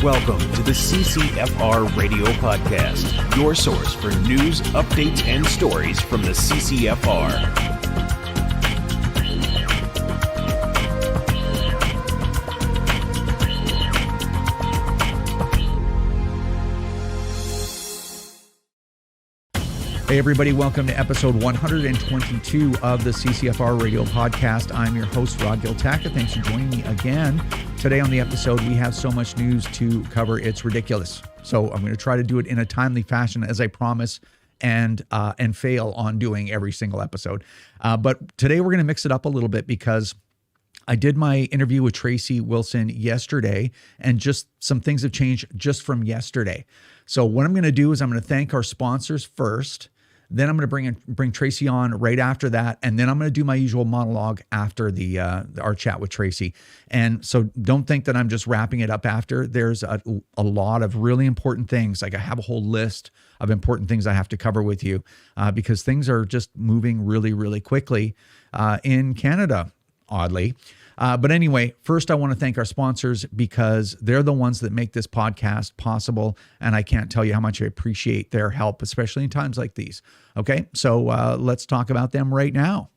Welcome to the CCFR Radio Podcast, your source for news, updates, and stories from the CCFR. Hey everybody, welcome to episode 122 of the CCFR Radio Podcast. I'm your host, Rod Giltaka. Thanks for joining me again. Today on the episode, we have so much news to cover, it's ridiculous. So I'm going to try to do it in a timely fashion, as I promise, and fail on doing every single episode. But today we're going to mix it up a little bit because I did my interview with Tracy Wilson yesterday, and just some things have changed just from yesterday. So what I'm going to do is I'm going to thank our sponsors first. Then I'm going to bring Tracy on right after that, and then I'm going to do my usual monologue after our chat with Tracy. And so don't think that I'm just wrapping it up after. There's a lot of really important things. Like I have a whole list of important things I have to cover with you because things are just moving really, really quickly in Canada, oddly. But anyway, first I want to thank our sponsors because they're the ones that make this podcast possible. And I can't tell you how much I appreciate their help, especially in times like these. Okay, so let's talk about them right now.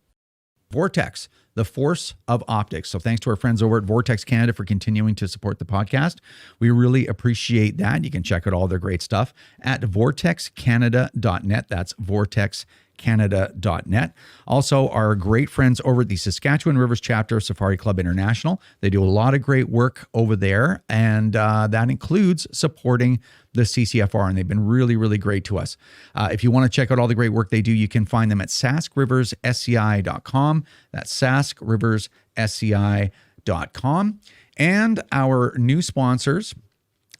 Vortex, the force of optics. So thanks to our friends over at Vortex Canada for continuing to support the podcast. We really appreciate that. You can check out all their great stuff at vortexcanada.net. That's vortexcanada.net. Also, our great friends over at the Saskatchewan Rivers chapter of Safari Club International. They do a lot of great work over there, and that includes supporting the CCFR, and they've been really, really great to us. If you want to check out all the great work they do, you can find them at saskriversSCI.com. That's saskriversSCI.com. And our new sponsors,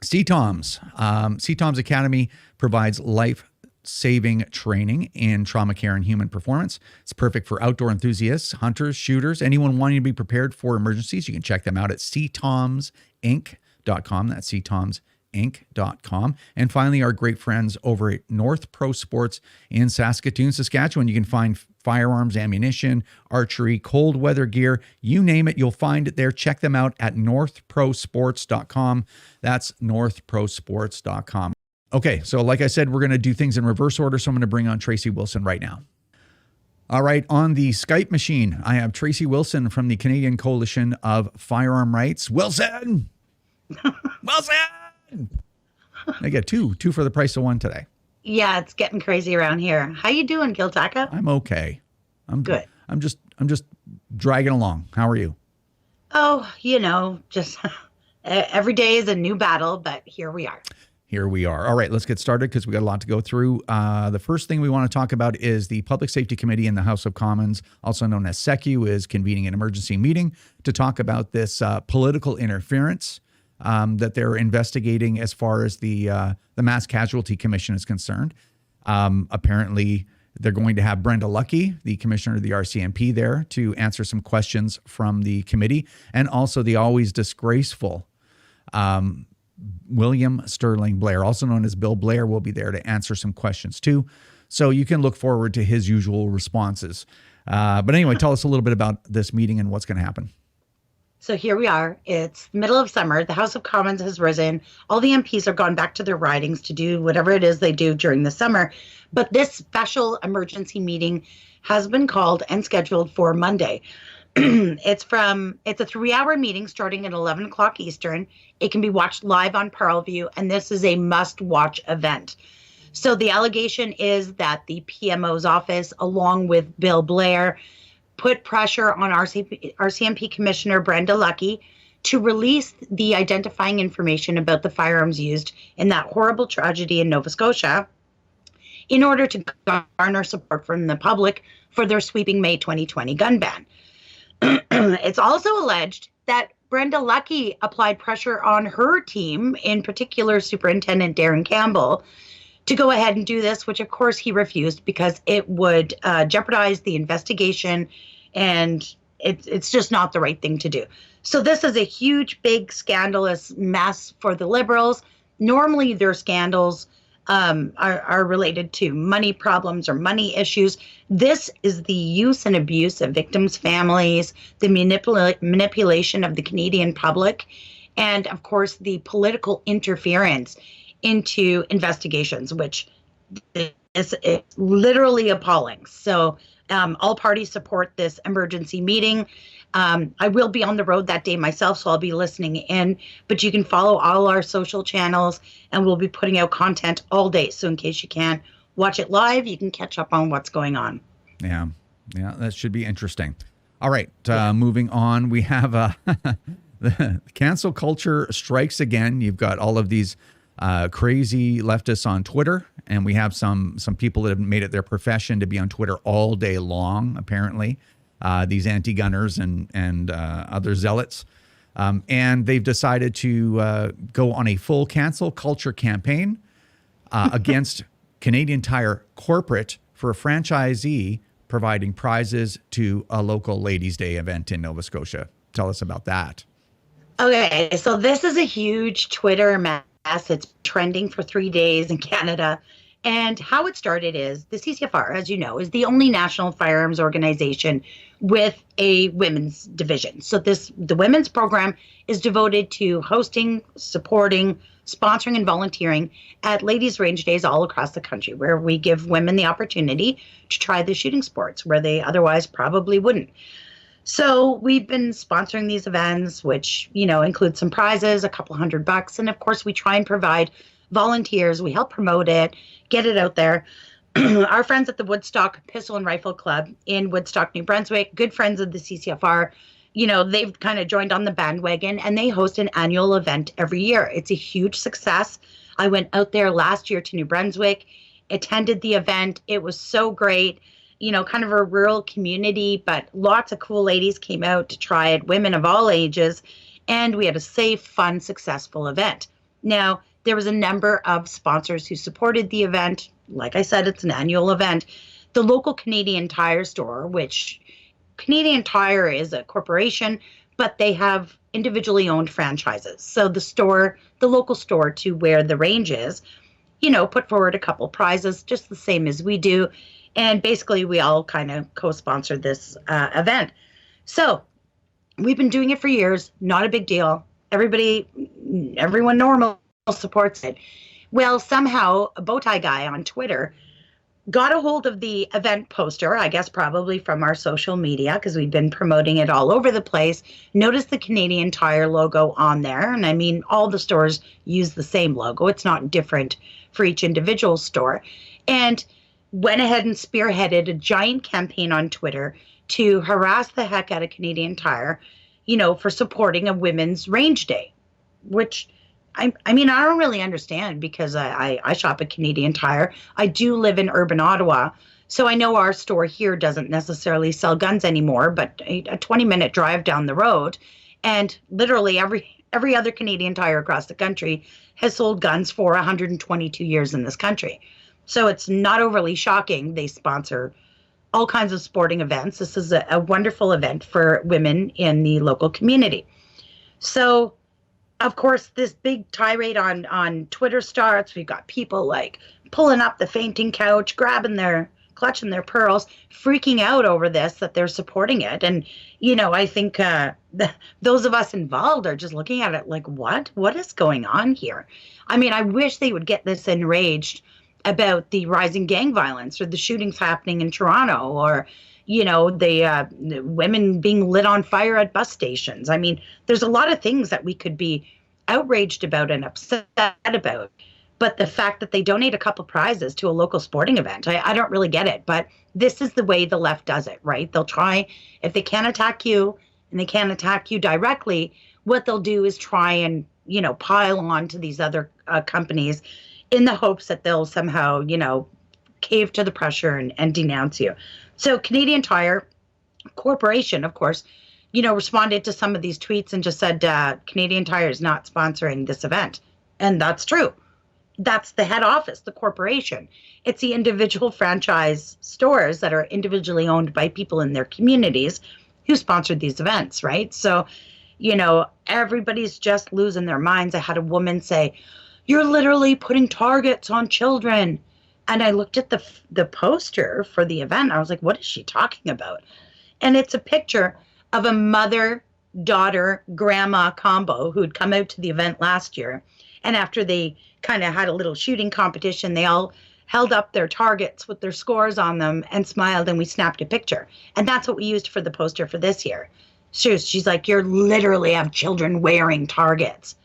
CTOMS. CTOMS Academy provides life-saving training in trauma care and human performance. It's perfect for outdoor enthusiasts, hunters, shooters, anyone wanting to be prepared for emergencies. You can check them out at ctomsinc.com. That's ctomsinc.com. And finally, our great friends over at North Pro Sports in Saskatoon, Saskatchewan. You can find firearms, ammunition, archery, cold weather gear, you name it, you'll find it there. Check them out at northprosports.com. That's northprosports.com. Okay, so like I said, we're going to do things in reverse order, so I'm going to bring on Tracy Wilson right now. All right, on the Skype machine, I have Tracy Wilson from the Canadian Coalition of Firearm Rights. Wilson! Wilson! I get two for the price of one today. Yeah, it's getting crazy around here. How you doing, Giltaka? I'm okay. I'm good. I'm just dragging along. How are you? Oh, just every day is a new battle, but here we are. Here we are. All right, let's get started because we got a lot to go through. The first thing we want to talk about is the Public Safety Committee in the House of Commons, also known as SECU, is convening an emergency meeting to talk about this political interference that they're investigating as far as the Mass Casualty Commission is concerned. Apparently, they're going to have Brenda Lucki, the commissioner of the RCMP, there to answer some questions from the committee, and also the always disgraceful William Sterling Blair, also known as Bill Blair, will be there to answer some questions too. So you can look forward to his usual responses. But anyway, tell us a little bit about this meeting and what's going to happen. So here we are. It's middle of summer. The House of Commons has risen. All the MPs have gone back to their ridings to do whatever it is they do during the summer. But this special emergency meeting has been called and scheduled for Monday. It's a 3-hour meeting starting at 11 o'clock Eastern. It can be watched live on Parleview, and this is a must-watch event. So the allegation is that the PMO's office, along with Bill Blair, put pressure on RCMP Commissioner Brenda Lucki to release the identifying information about the firearms used in that horrible tragedy in Nova Scotia in order to garner support from the public for their sweeping May 2020 gun ban. It's also alleged that Brenda Lucki applied pressure on her team, in particular Superintendent Darren Campbell, to go ahead and do this, which of course he refused because it would jeopardize the investigation, and it's just not the right thing to do. So this is a huge, big, scandalous mess for the Liberals. Normally their scandals are related to money problems or money issues. This is the use and abuse of victims' families, the manipulation of the Canadian public, and of course the political interference into investigations, which is literally appalling. So all parties support this emergency meeting. I will be on the road that day myself, so I'll be listening in, but you can follow all our social channels, and we'll be putting out content all day. So in case you can't watch it live, you can catch up on what's going on. Yeah, that should be interesting. All right, moving on, we have the cancel culture strikes again. You've got all of these crazy leftists on Twitter, and we have some people that have made it their profession to be on Twitter all day long, apparently, these anti-gunners and other zealots. And they've decided to go on a full cancel culture campaign against Canadian Tire corporate for a franchisee providing prizes to a local Ladies' Day event in Nova Scotia. Tell us about that. Okay, so this is a huge Twitter mess. It's trending for 3 days in Canada. And how it started is the CCFR, as you know, is the only national firearms organization with a women's division. So the women's program is devoted to hosting, supporting, sponsoring, and volunteering at ladies' range days all across the country, where we give women the opportunity to try the shooting sports where they otherwise probably wouldn't. So we've been sponsoring these events, which, include some prizes, a couple $100. And of course, we try and provide volunteers. We help promote it, get it out there. Our friends at the Woodstock Pistol and Rifle Club in Woodstock, New Brunswick, good friends of the CCFR, they've kind of joined on the bandwagon, and they host an annual event every year. It's a huge success. I went out there last year to New Brunswick, attended the event. It was so great. Kind of a rural community, but lots of cool ladies came out to try it, women of all ages, and we had a safe, fun, successful event. Now, there was a number of sponsors who supported the event. Like I said, it's an annual event. The local Canadian Tire store, which Canadian Tire is a corporation, but they have individually owned franchises. So the local store to where the range is, put forward a couple prizes, just the same as we do. And basically, we all kind of co-sponsored this event. So we've been doing it for years. Not a big deal. Everyone normal supports it. Well, somehow a bow tie guy on Twitter got a hold of the event poster, I guess probably from our social media, because we've been promoting it all over the place, noticed the Canadian Tire logo on there. And I mean, all the stores use the same logo. It's not different for each individual store. And went ahead and spearheaded a giant campaign on Twitter to harass the heck out of Canadian Tire, for supporting a women's range day, which I don't really understand, because I shop at Canadian Tire. I do live in urban Ottawa, so I know our store here doesn't necessarily sell guns anymore, but a 20-minute drive down the road, and literally every other Canadian Tire across the country has sold guns for 122 years in this country. So it's not overly shocking. They sponsor all kinds of sporting events. This is a wonderful event for women in the local community. So, of course, this big tirade on Twitter starts. We've got people like pulling up the fainting couch, clutching their pearls, freaking out over this, that they're supporting it. And, I think those of us involved are just looking at it like, what is going on here? I mean, I wish they would get this enraged about the rising gang violence or the shootings happening in Toronto, or, the women being lit on fire at bus stations. I mean, there's a lot of things that we could be outraged about and upset about. But the fact that they donate a couple prizes to a local sporting event, I don't really get it. But this is the way the left does it, right? They'll try, if they can't attack you and they can't attack you directly, what they'll do is try and, pile on to these other companies in the hopes that they'll somehow, cave to the pressure and denounce you. So Canadian Tire Corporation, of course, responded to some of these tweets and just said, Canadian Tire is not sponsoring this event. And that's true. That's the head office, the corporation. It's the individual franchise stores that are individually owned by people in their communities who sponsored these events, right? So, everybody's just losing their minds. I had a woman say, "You're literally putting targets on children." And I looked at the poster for the event. I was like, what is she talking about? And it's a picture of a mother daughter grandma combo who'd come out to the event last year. And after they kind of had a little shooting competition, they all held up their targets with their scores on them and smiled, and we snapped a picture. And that's what we used for the poster for this year. She's like, you're literally have children wearing targets.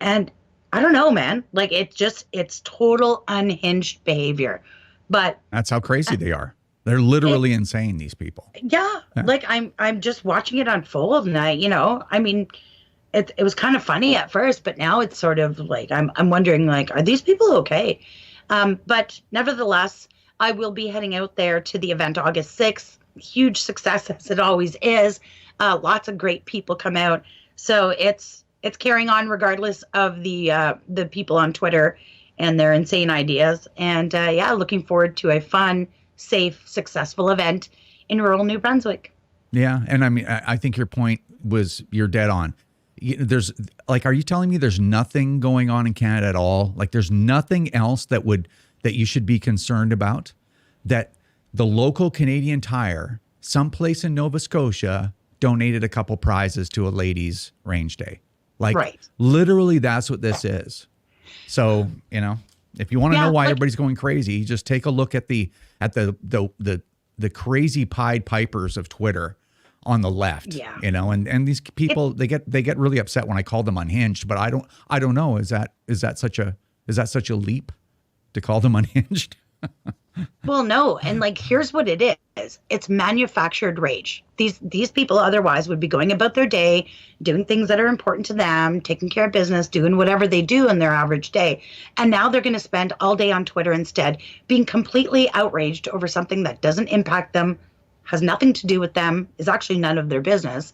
And I don't know, man. Like, it's total unhinged behavior. But that's how crazy they are. They're literally insane, these people. Yeah. Like I'm just watching it unfold, and I mean, it was kind of funny at first, but now it's sort of like I'm wondering, like, are these people okay? But nevertheless, I will be heading out there to the event August 6th. Huge success, as it always is. Lots of great people come out. So it's carrying on regardless of the people on Twitter and their insane ideas. And looking forward to a fun, safe, successful event in rural New Brunswick. Yeah. And I mean, I think your point was, you're dead on. There's like, are you telling me there's nothing going on in Canada at all? Like, there's nothing else that you should be concerned about? That the local Canadian Tire, someplace in Nova Scotia, donated a couple prizes to a ladies' range day. Like, right. Literally, that's what this is. So, if you want to know why everybody's going crazy, just take a look at the crazy Pied Pipers of Twitter on the left. Yeah. And these people, they get really upset when I call them unhinged, but I don't know. Is that such a leap to call them unhinged? Well, no. And like, here's what it is. It's manufactured rage. These people otherwise would be going about their day, doing things that are important to them, taking care of business, doing whatever they do in their average day. And now they're going to spend all day on Twitter instead, being completely outraged over something that doesn't impact them, has nothing to do with them, is actually none of their business.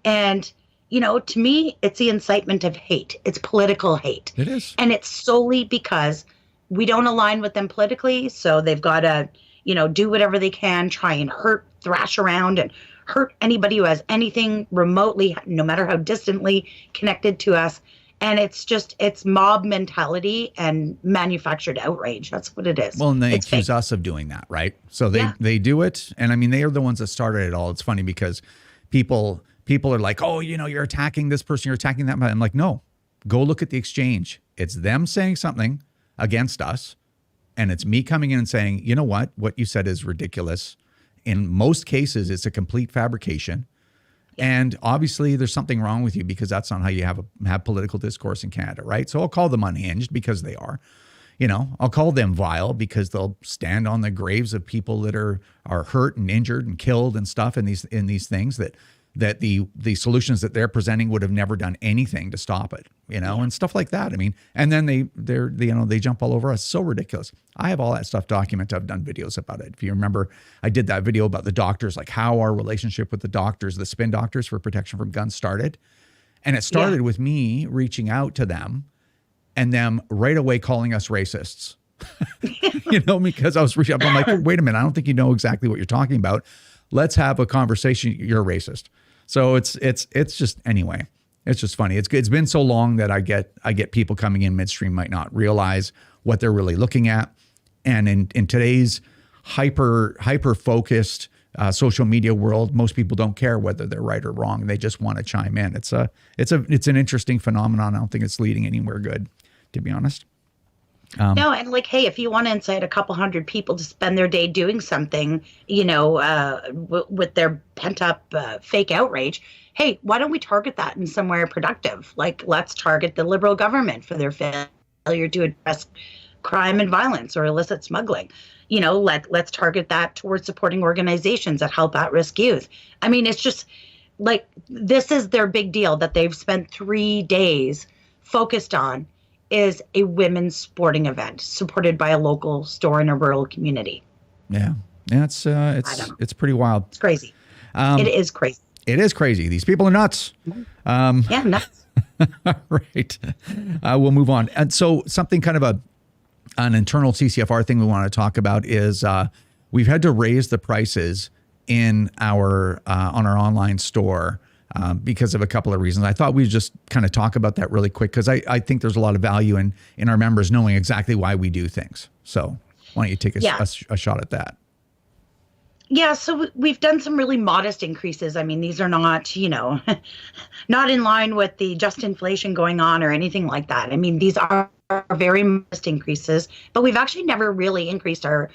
And, to me, it's the incitement of hate. It's political hate. It is. And it's solely because we don't align with them politically, so they've got to, do whatever they can, try and thrash around and hurt anybody who has anything remotely, no matter how distantly connected to us. And it's mob mentality and manufactured outrage. That's what it is. Well, and they accuse us of doing that, right? So they do it. And I mean, they are the ones that started it all. It's funny because people are like, oh, you're attacking this person, you're attacking that. I'm like, no, go look at the exchange. It's them saying something against us, and it's me coming in and saying, you know what you said is ridiculous. In most cases, it's a complete fabrication. And obviously there's something wrong with you, because that's not how you have political discourse in Canada, right? So I'll call them unhinged because they are. I'll call them vile because they'll stand on the graves of people that are hurt and injured and killed and stuff in these things that the solutions that they're presenting would have never done anything to stop it, and stuff like that. I mean, and then they jump all over us. So ridiculous. I have all that stuff documented. I've done videos about it. If you remember, I did that video about the doctors, like how our relationship with the doctors, the spin doctors for protection from guns, started. And it started with me reaching out to them and them right away calling us racists, because I was reaching out. I'm like, wait a minute, I don't think you know exactly what you're talking about. Let's have a conversation. You're racist. So it's just, anyway, it's just funny. It's been so long that I get people coming in midstream might not realize what they're really looking at. And in today's hyper focused social media world, most people don't care whether they're right or wrong. They just want to chime in. It's an interesting phenomenon. I don't think it's leading anywhere good, to be honest. No, and like, hey, if you want to incite a couple hundred people to spend their day doing something, with their pent up fake outrage, hey, why don't we target that in somewhere productive? Like, let's target the Liberal government for their failure to address crime and violence or illicit smuggling. Let's target that towards supporting organizations that help at-risk youth. I mean, it's just like, this is their big deal that they've spent 3 days focused on, is a women's sporting event supported by a local store in a rural community. Yeah, it's pretty wild. It's crazy. It is crazy. It is crazy. These people are nuts. Nuts. Right. We'll move on. And so something kind of an internal CCFR thing we want to talk about is we've had to raise the prices in our on our online store. Because of a couple of reasons. I thought we'd just kind of talk about that really quick, because I think there's a lot of value in our members knowing exactly why we do things. So why don't you take a shot at that? Yeah, so we've done some really modest increases. I mean, these are not, not in line with the just inflation going on or anything like that. I mean, these are very modest increases, but we've actually never really increased our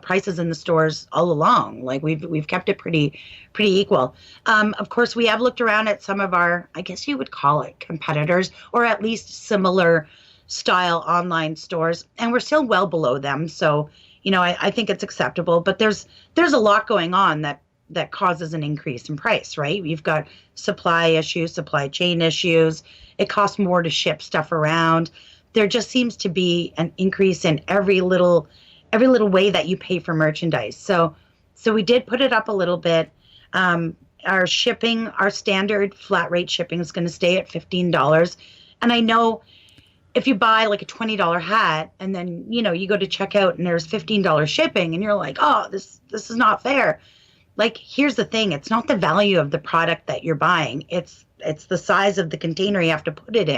prices in the stores all along. Like we've kept it pretty equal. Of course, we have looked around at some of our, I guess you would call it competitors, or at least similar style online stores, and we're still well below them. So I think it's acceptable, but there's a lot going on that causes an increase in price, right? You've got supply issues, supply chain issues. It costs more to ship stuff around. There just seems to be an increase in every little way that you pay for merchandise. So we did put it up a little bit. Our shipping, our standard flat rate shipping is going to stay at $15. And I know if you buy like a $20 hat and then, you go to checkout and there's $15 shipping and you're like, oh, this is not fair. Like, here's the thing. It's not the value of the product that you're buying. It's the size of the container you have to put it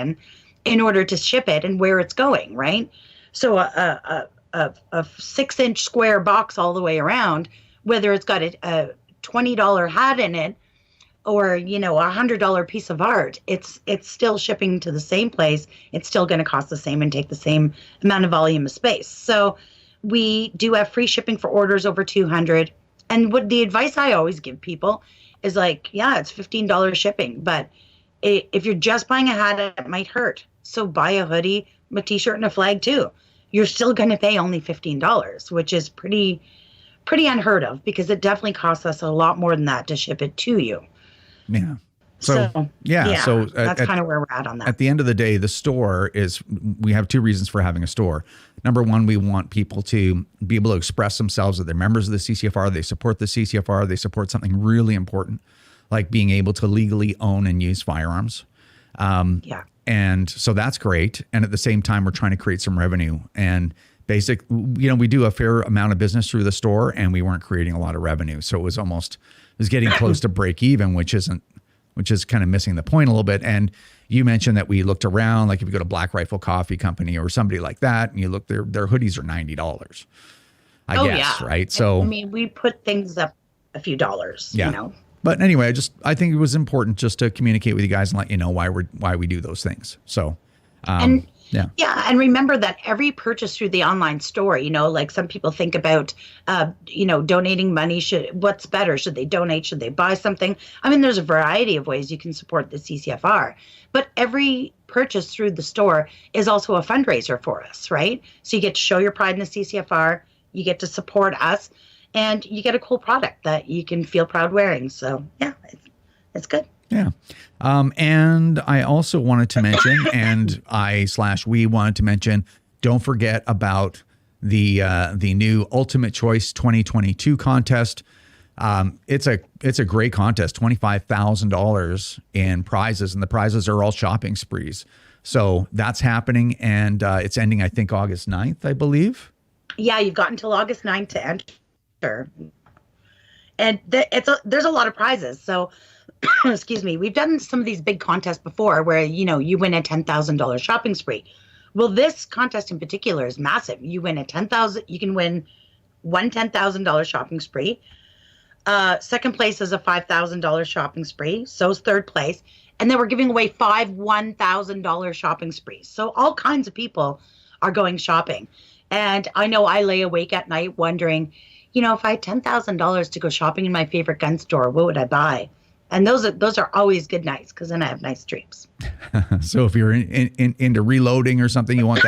in order to ship it and where it's going, right? So a 6-inch square box all the way around, whether it's got a $20 hat in it or a $100 piece of art, it's still shipping to the same place. It's still going to cost the same and take the same amount of volume of space. So we do have free shipping for orders over 200. And what the advice I always give people is like, yeah, it's $15 shipping, but if you're just buying a hat, it might hurt. So buy a hoodie, a t-shirt, and a flag too. You're still going to pay only $15, which is pretty unheard of, because it definitely costs us a lot more than that to ship it to you. Yeah. So that's kind of where we're at on that. At the end of the day, the store we have two reasons for having a store. Number one, we want people to be able to express themselves, that they're members of the CCFR, they support the CCFR, they support something really important, like being able to legally own and use firearms. And so that's great. And at the same time, we're trying to create some revenue. And we do a fair amount of business through the store, and we weren't creating a lot of revenue. So it was getting close to break even, which is kind of missing the point a little bit. And you mentioned that we looked around, like if you go to Black Rifle Coffee Company or somebody like that, and you look, their hoodies are $90, I guess, right? So I mean, we put things up a few dollars, But anyway, I think it was important just to communicate with you guys and let you know why we do those things. So, and remember that every purchase through the online store, like some people think about, donating money. What's better? Should they donate? Should they buy something? I mean, there's a variety of ways you can support the CCFR, but every purchase through the store is also a fundraiser for us, right? So you get to show your pride in the CCFR, you get to support us, and you get a cool product that you can feel proud wearing. So yeah, it's good. Yeah. And I also wanted to mention, and we wanted to mention, don't forget about the new Ultimate Choice 2022 contest. It's a great contest, $25,000 in prizes, and the prizes are all shopping sprees. So that's happening, and it's ending, I think, August 9th, I believe. Yeah, you've got until August 9th to enter. And there's a lot of prizes. So excuse me, we've done some of these big contests before where, you win a $10,000 shopping spree. Well, this contest in particular is massive. You win you can win one $10,000 shopping spree. Second place is a $5,000 shopping spree. So is third place. And then we're giving away 5 $1,000 shopping sprees. So all kinds of people are going shopping. And I know I lay awake at night wondering, if I had $10,000 to go shopping in my favorite gun store, what would I buy? And those are always good nights, because then I have nice dreams. So if you're into reloading or something, you want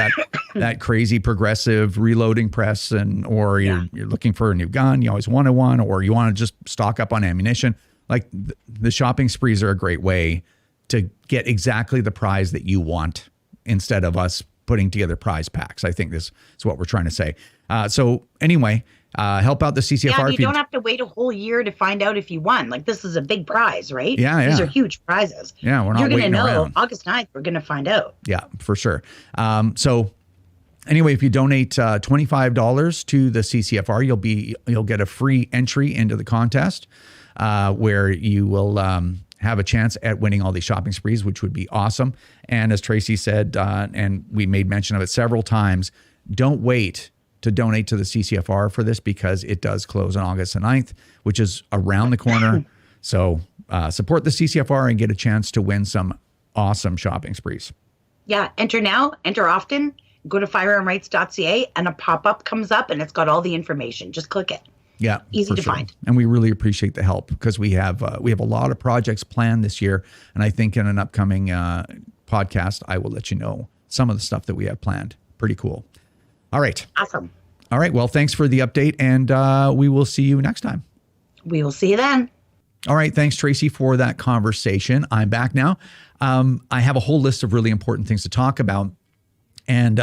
that crazy progressive reloading press, or you're looking for a new gun, you always wanted one, or you want to just stock up on ammunition. Like the shopping sprees are a great way to get exactly the prize that you want, instead of us putting together prize packs. I think this is what we're trying to say. So anyway, help out the CCFR. Yeah, you don't have to wait a whole year to find out if you won. Like, this is a big prize, right? Yeah. These are huge prizes. Yeah, we're not waiting around. You're going to know August 9th, we're going to find out. Yeah, for sure. So anyway, if you donate $25 to the CCFR, you'll get a free entry into the contest, where you will have a chance at winning all these shopping sprees, which would be awesome. And as Tracy said, and we made mention of it several times, don't wait to donate to the CCFR for this because it does close on August the 9th, which is around the corner. So support the CCFR and get a chance to win some awesome shopping sprees. Yeah, enter now, enter often. Go to firearmrights.ca and a pop-up comes up and it's got all the information. Just click it. Yeah, easy to find. And we really appreciate the help because we have a lot of projects planned this year. And I think in an upcoming podcast, I will let you know some of the stuff that we have planned. Pretty cool. All right. Awesome. All right. Well, thanks for the update, and we will see you next time. We will see you then. All right. Thanks, Tracy, for that conversation. I'm back now. I have a whole list of really important things to talk about. And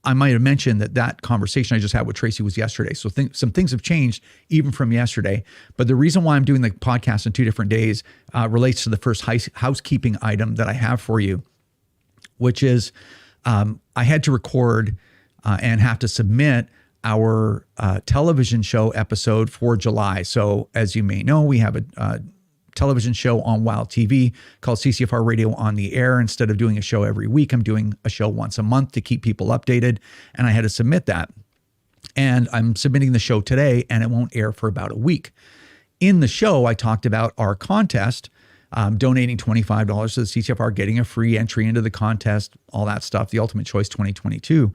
I might have mentioned that conversation I just had with Tracy was yesterday. So some things have changed even from yesterday. But the reason why I'm doing the podcast in 2 different days relates to the first housekeeping item that I have for you, which is I had to record and have to submit our television show episode for July. So as you may know, we have a television show on Wild TV called CCFR Radio on the Air. Instead of doing a show every week, I'm doing a show once a month to keep people updated. And I had to submit that. And I'm submitting the show today, and it won't air for about a week. In the show, I talked about our contest, donating $25 to the CCFR, getting a free entry into the contest, all that stuff, the Ultimate Choice 2022.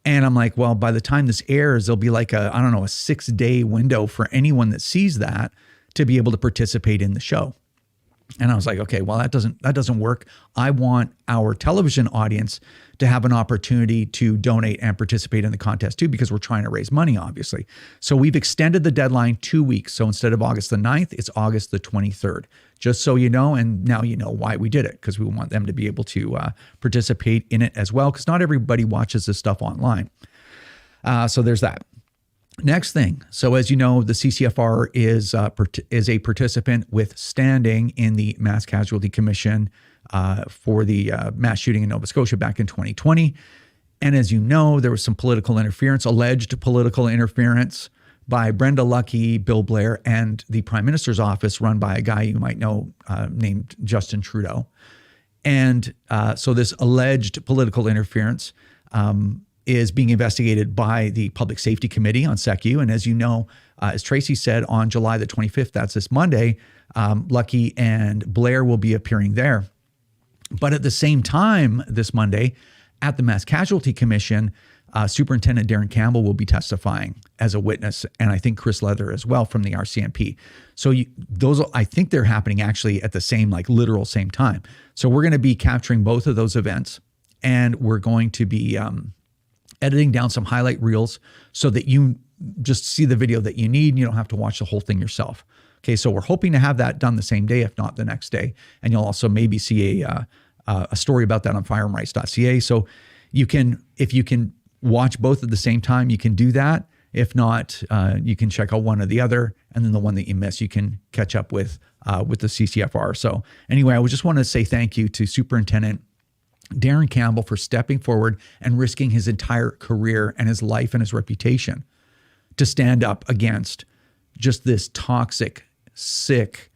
And I'm like, well, by the time this airs, there'll be like a 6-day window for anyone that sees that to be able to participate in the show. And I was like, okay, well, that doesn't work. I want our television audience to have an opportunity to donate and participate in the contest too, because we're trying to raise money, obviously. So we've extended the deadline 2 weeks. So instead of August the 9th, it's August the 23rd, just so you know. And now you know why we did it, because we want them to be able to participate in it as well, because not everybody watches this stuff online. So there's that. Next thing. So as you know, the CCFR is a participant with standing in the Mass Casualty Commission for the mass shooting in Nova Scotia back in 2020. And as you know, there was some political interference, alleged political interference by Brenda Lucki, Bill Blair, and the Prime Minister's office, run by a guy you might know named Justin Trudeau. And so this alleged political interference is being investigated by the Public Safety Committee on SECU. And as you know, as Tracy said, on July the 25th, that's this Monday, Lucki and Blair will be appearing there. But at the same time this Monday, at the Mass Casualty Commission, Superintendent Darren Campbell will be testifying as a witness, and I think Chris Leather as well from the RCMP. So those, I think they're happening actually at the same, literal same time. So we're going to be capturing both of those events, and we're going to be editing down some highlight reels so that you just see the video that you need and you don't have to watch the whole thing yourself. Okay, so we're hoping to have that done the same day, if not the next day. And you'll also maybe see a story about that on firearmrights.ca. So if you can watch both at the same time, you can do that. If not, you can check out one or the other, and then the one that you miss, you can catch up with the CCFR. So anyway, I just want to say thank you to Superintendent Darren Campbell for stepping forward and risking his entire career and his life and his reputation to stand up against just this toxic, sick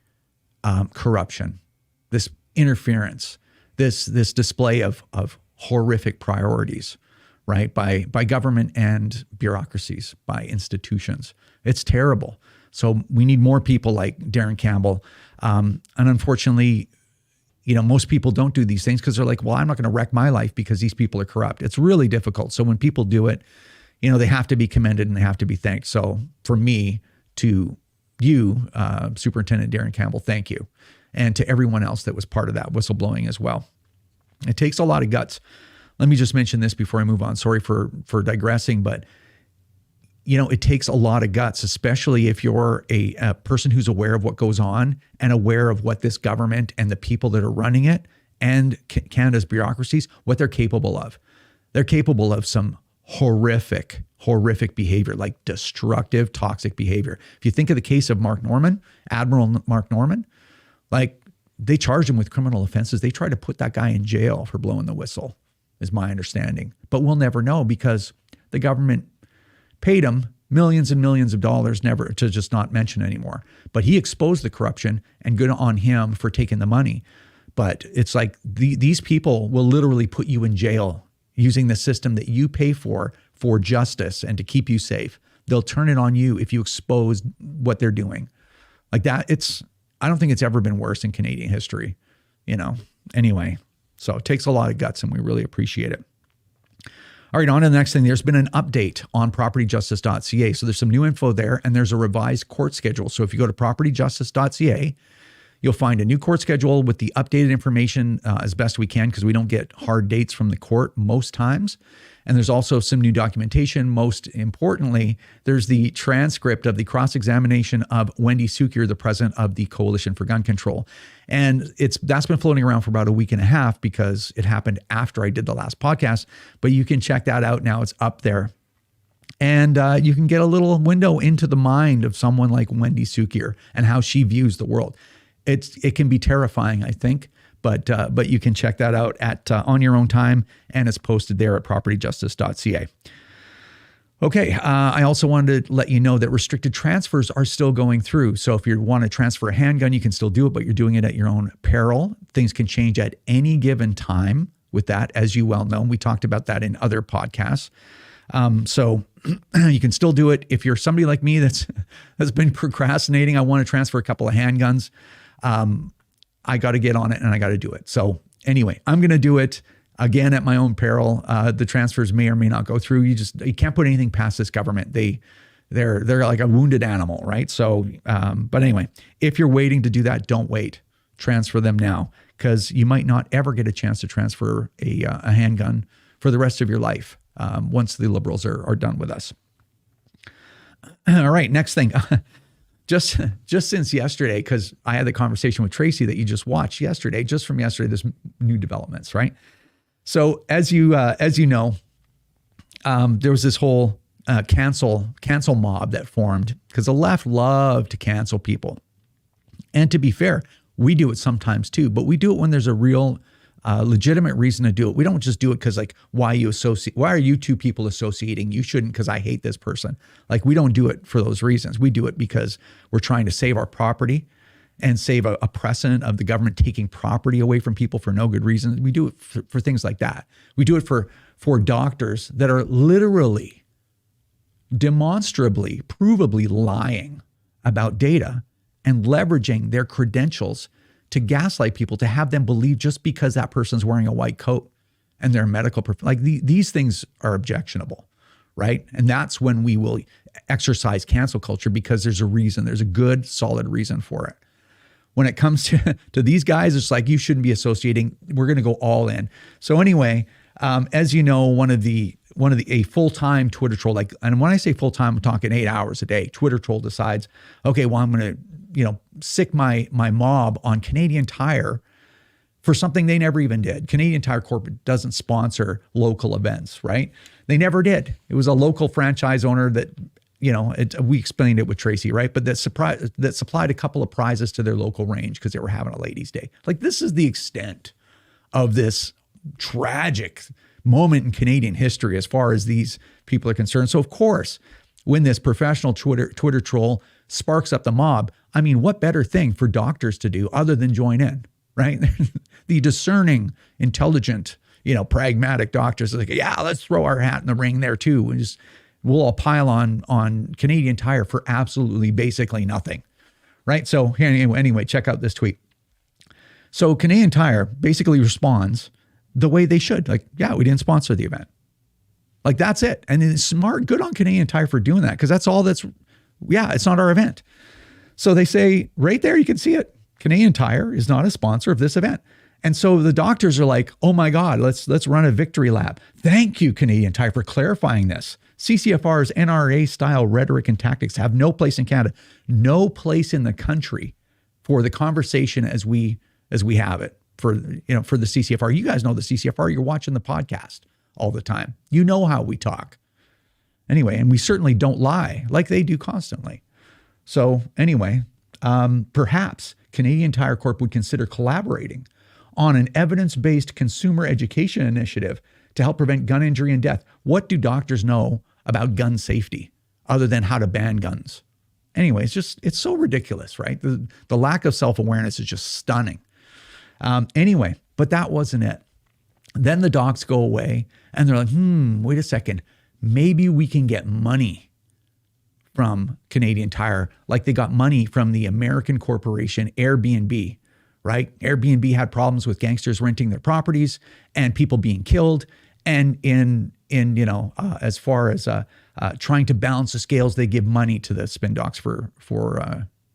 corruption, this interference, this display of horrific priorities, right, by government and bureaucracies, by institutions. It's terrible. So we need more people like Darren Campbell. And unfortunately, most people don't do these things because they're like, well, I'm not going to wreck my life because these people are corrupt. It's really difficult. So when people do it, they have to be commended and they have to be thanked. So for me, to you, Superintendent Darren Campbell, thank you. And to everyone else that was part of that whistleblowing as well. It takes a lot of guts. Let me just mention this before I move on. Sorry for digressing, but it takes a lot of guts, especially if you're a person who's aware of what goes on and aware of what this government and the people that are running it and Canada's bureaucracies, what they're capable of. They're capable of some horrific behavior, like destructive, toxic behavior. If you think of the case of Mark Norman, Admiral Mark Norman, they charged him with criminal offenses. They tried to put that guy in jail for blowing the whistle, is my understanding. But we'll never know because the government paid him millions and millions of dollars never to just not mention anymore. But he exposed the corruption, and good on him for taking the money. But it's like these people will literally put you in jail using the system that you pay for for justice and to keep you safe. They'll turn it on you if you expose what they're doing. Like that, I don't think it's ever been worse in Canadian history, Anyway, so it takes a lot of guts and we really appreciate it. All right, on to the next thing. There's been an update on propertyjustice.ca. So there's some new info there and there's a revised court schedule. So if you go to propertyjustice.ca, you'll find a new court schedule with the updated information as best we can, because we don't get hard dates from the court most times. And there's also some new documentation. Most importantly, there's the transcript of the cross-examination of Wendy Sukier, the president of the Coalition for Gun Control. And that's been floating around for about a week and a half because it happened after I did the last podcast. But you can check that out now. It's up there. And you can get a little window into the mind of someone like Wendy Sukier and how she views the world. It can be terrifying, I think, but you can check that out at on your own time, and it's posted there at propertyjustice.ca. Okay, I also wanted to let you know that restricted transfers are still going through. So if you want to transfer a handgun, you can still do it, but you're doing it at your own peril. Things can change at any given time with that, as you well know. We talked about that in other podcasts. So you can still do it. If you're somebody like me that's been procrastinating, I want to transfer a couple of handguns. I got to get on it and I got to do it. So anyway, I'm going to do it again at my own peril. The transfers may or may not go through. You can't put anything past this government. They're like a wounded animal, right? So, but anyway, if you're waiting to do that, don't wait. Transfer them now, because you might not ever get a chance to transfer a handgun for the rest of your life once the Liberals are done with us. All right, next thing. Just since yesterday, because I had the conversation with Tracy that you just watched yesterday, just from yesterday, there's new developments, right? So as you know, there was this whole cancel mob that formed because the left love to cancel people. And to be fair, we do it sometimes too, but we do it when there's a real legitimate reason to do it. We don't just do it because why are you two people associating? You shouldn't, because I hate this person. Like, we don't do it for those reasons. We do it because we're trying to save our property and save a precedent of the government taking property away from people for no good reason. We do it for things like that. We do it for doctors that are literally, demonstrably, provably lying about data and leveraging their credentials to gaslight people, to have them believe just because that person's wearing a white coat and they're a medical these things are objectionable, right? And that's when we will exercise cancel culture, because there's a reason, there's a good, solid reason for it. When it comes to these guys, it's like, you shouldn't be associating. We're going to go all in. So anyway, as you know, a full-time Twitter troll, and when I say full-time, I'm talking 8 hours a day. Twitter troll decides, okay, well, I'm going to sick my mob on Canadian Tire for something they never even did. Canadian Tire Corp doesn't sponsor local events, right? They never did. It was a local franchise owner that, we explained it with Tracy, right? But that supplied a couple of prizes to their local range because they were having a ladies' day. Like, this is the extent of this tragic moment in Canadian history as far as these people are concerned. So of course, when this professional Twitter troll sparks up the mob, I mean, what better thing for doctors to do other than join in, right? The discerning, intelligent, pragmatic doctors are like, yeah, let's throw our hat in the ring there too. We'll all pile on Canadian Tire for absolutely basically nothing, right? So anyway, check out this tweet. So Canadian Tire basically responds the way they should. Like, yeah, we didn't sponsor the event. Like, that's it. And it's smart, good on Canadian Tire for doing that, because that's all it's not our event. So they say right there, you can see it. Canadian Tire is not a sponsor of this event. And so the doctors are like, oh my God, let's run a victory lap. Thank you, Canadian Tire, for clarifying this. CCFR's NRA style rhetoric and tactics have no place in Canada, no place in the country for the conversation as we have it for the CCFR. You guys know the CCFR, you're watching the podcast all the time. You know how we talk. Anyway, and we certainly don't lie like they do constantly. So anyway, perhaps Canadian Tire Corp would consider collaborating on an evidence-based consumer education initiative to help prevent gun injury and death. What do doctors know about gun safety other than how to ban guns? Anyway, it's so ridiculous, right? The lack of self-awareness is just stunning. Anyway, but that wasn't it. Then the docs go away and they're like, wait a second. maybe we can get money from Canadian Tire, like they got money from the American corporation Airbnb, right? Airbnb had problems with gangsters renting their properties and people being killed. And as far as trying to balance the scales, they give money to the spin docs for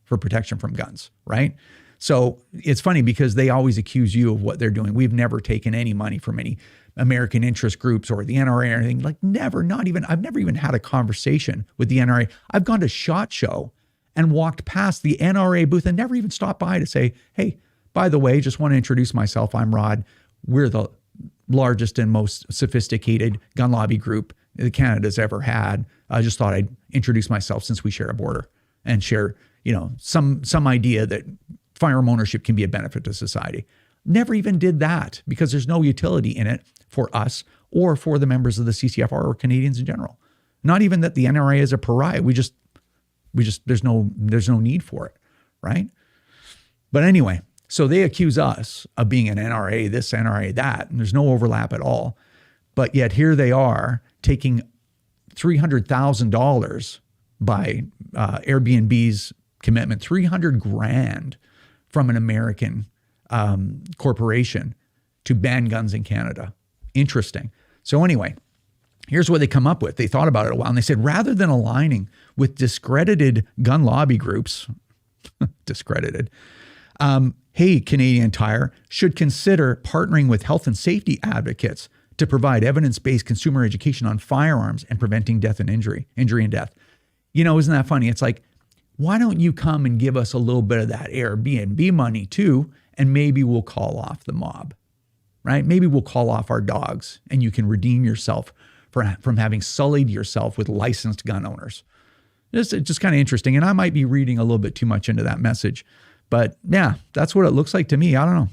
protection from guns, right? So it's funny because they always accuse you of what they're doing. We've never taken any money from any American interest groups or the NRA or anything. Like never, I've never even had a conversation with the NRA. I've gone to SHOT Show and walked past the NRA booth and never even stopped by to say, hey, by the way, just want to introduce myself. I'm Rod. We're the largest and most sophisticated gun lobby group that Canada's ever had. I just thought I'd introduce myself since we share a border and share, some idea that firearm ownership can be a benefit to society. Never even did that because there's no utility in it for us or for the members of the CCFR or Canadians in general. Not even that the NRA is a pariah. We just there's no need for it, right? But anyway, so they accuse us of being an NRA, this NRA, that, and there's no overlap at all. But yet here they are taking $300,000 by Airbnb's commitment, $300,000 from an American corporation to ban guns in Canada. Interesting. So anyway, here's what they come up with. They thought about it a while and they said, rather than aligning with discredited gun lobby groups, discredited, hey, Canadian Tire should consider partnering with health and safety advocates to provide evidence-based consumer education on firearms and preventing death and injury and death. Isn't that funny? It's like, why don't you come and give us a little bit of that Airbnb money too, and maybe we'll call off the mob, right? Maybe we'll call off our dogs and you can redeem yourself from having sullied yourself with licensed gun owners. It's just kind of interesting. And I might be reading a little bit too much into that message, but yeah, that's what it looks like to me. I don't know.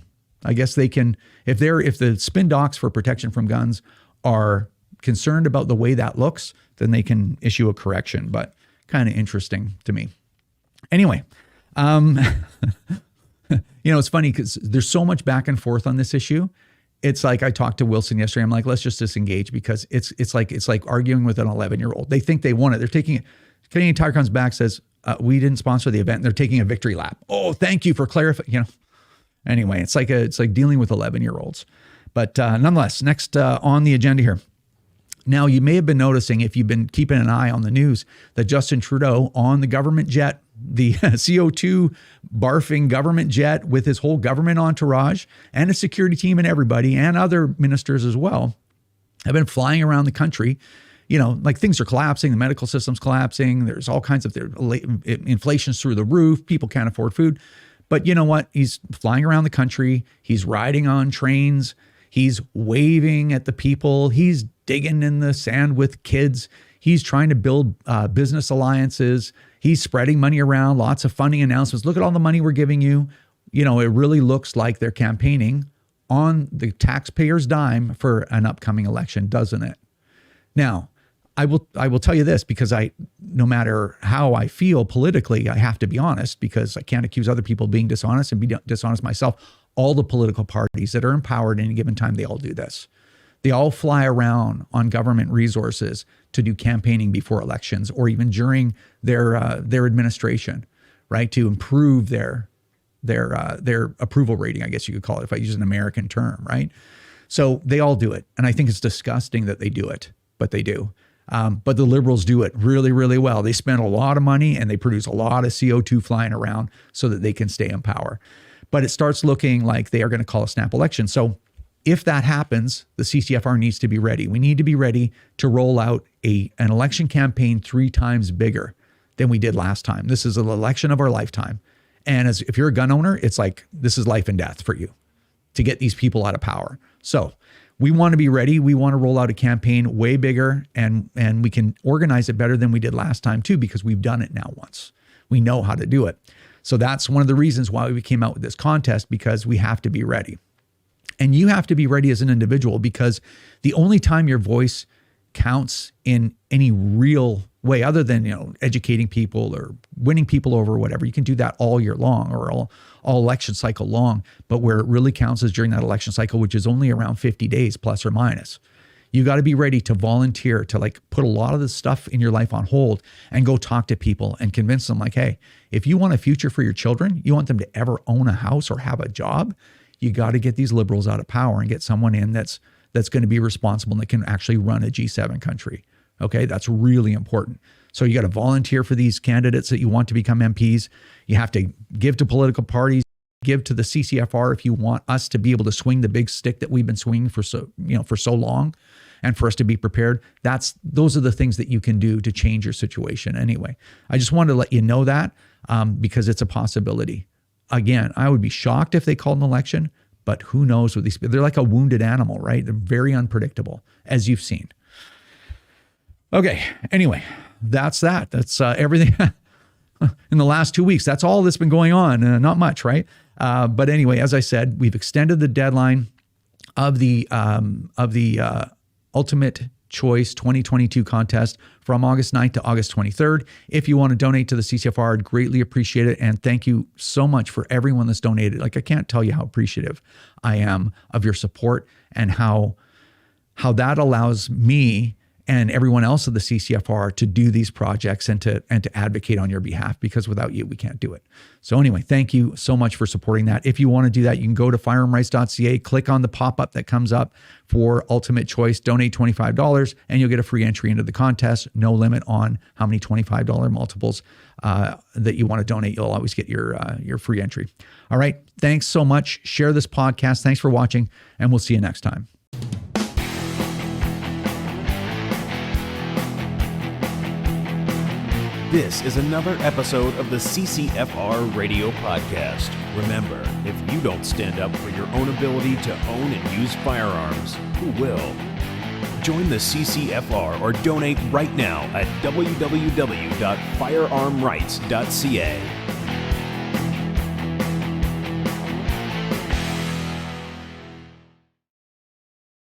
I guess they can, if the spin docs for protection from guns are concerned about the way that looks, then they can issue a correction, but kind of interesting to me. Anyway, it's funny because there's so much back and forth on this issue. It's like I talked to Wilson yesterday. I'm like, let's just disengage because it's like arguing with an 11-year-old. They think they won it. They're taking it. Canadian Tire comes back, says, we didn't sponsor the event. And they're taking a victory lap. Oh, thank you for clarifying. Anyway, it's like dealing with 11-year-olds. But nonetheless, next on the agenda here. Now, you may have been noticing, if you've been keeping an eye on the news, that Justin Trudeau on the government jet, the CO2 barfing government jet with his whole government entourage and a security team and everybody and other ministers as well, have been flying around the country. Like things are collapsing, the medical system's collapsing. There's all kinds of inflation's through the roof. People can't afford food. But you know what? He's flying around the country. He's riding on trains. He's waving at the people. He's digging in the sand with kids. He's trying to build business alliances. He's spreading money around, lots of funding announcements. Look at all the money we're giving you. It really looks like they're campaigning on the taxpayer's dime for an upcoming election, doesn't it? Now, I will tell you this, because no matter how I feel politically, I have to be honest, because I can't accuse other people of being dishonest and be dishonest myself. All the political parties that are empowered at any given time, they all do this. They all fly around on government resources to do campaigning before elections or even during their administration, right? To improve their approval rating, I guess you could call it, if I use an American term, right? So they all do it. And I think it's disgusting that they do it, but they do. But the Liberals do it really, really well. They spend a lot of money and they produce a lot of CO2 flying around so that they can stay in power. But it starts looking like they are going to call a snap election. So if that happens, the CCFR needs to be ready. We need to be ready to roll out an election campaign 3 times bigger than we did last time. This is an election of our lifetime. And if you're a gun owner, it's like this is life and death for you to get these people out of power. So we want to be ready. We want to roll out a campaign way bigger, and we can organize it better than we did last time too, because we've done it now once. We know how to do it. So that's one of the reasons why we came out with this contest, because we have to be ready. And you have to be ready as an individual, because the only time your voice counts in any real way, other than, educating people or winning people over or whatever, you can do that all year long or all election cycle long. But where it really counts is during that election cycle, which is only around 50 days plus or minus. You got to be ready to volunteer, to like put a lot of this stuff in your life on hold and go talk to people and convince them like, hey, if you want a future for your children, you want them to ever own a house or have a job, you got to get these liberals out of power and get someone in that's going to be responsible and that can actually run a G7 country. Okay, that's really important. So you got to volunteer for these candidates that you want to become MPs. You have to give to political parties, give to the CCFR if you want us to be able to swing the big stick that we've been swinging for so long, and for us to be prepared. Those are the things that you can do to change your situation. Anyway, I just wanted to let you know that because it's a possibility. Again, I would be shocked if they called an election, but who knows what they're like a wounded animal, right? They're very unpredictable, as you've seen. Okay, anyway, that's that. That's everything in the last 2 weeks. That's all that's been going on. Not much, right? But anyway, as I said, we've extended the deadline of the Ultimate Choice 2022 contest from August 9th to August 23rd. If you want to donate to the CCFR, I'd greatly appreciate it. And thank you so much for everyone that's donated. Like, I can't tell you how appreciative I am of your support and how that allows me and everyone else at the CCFR to do these projects and to advocate on your behalf, because without you, we can't do it. So anyway, thank you so much for supporting that. If you want to do that, you can go to firearmrights.ca, click on the pop-up that comes up for Ultimate Choice, donate $25, and you'll get a free entry into the contest. No limit on how many $25 multiples that you want to donate. You'll always get your free entry. All right, thanks so much. Share this podcast. Thanks for watching, and we'll see you next time. This is another episode of the CCFR Radio Podcast. Remember, if you don't stand up for your own ability to own and use firearms, who will? Join the CCFR or donate right now at www.firearmrights.ca.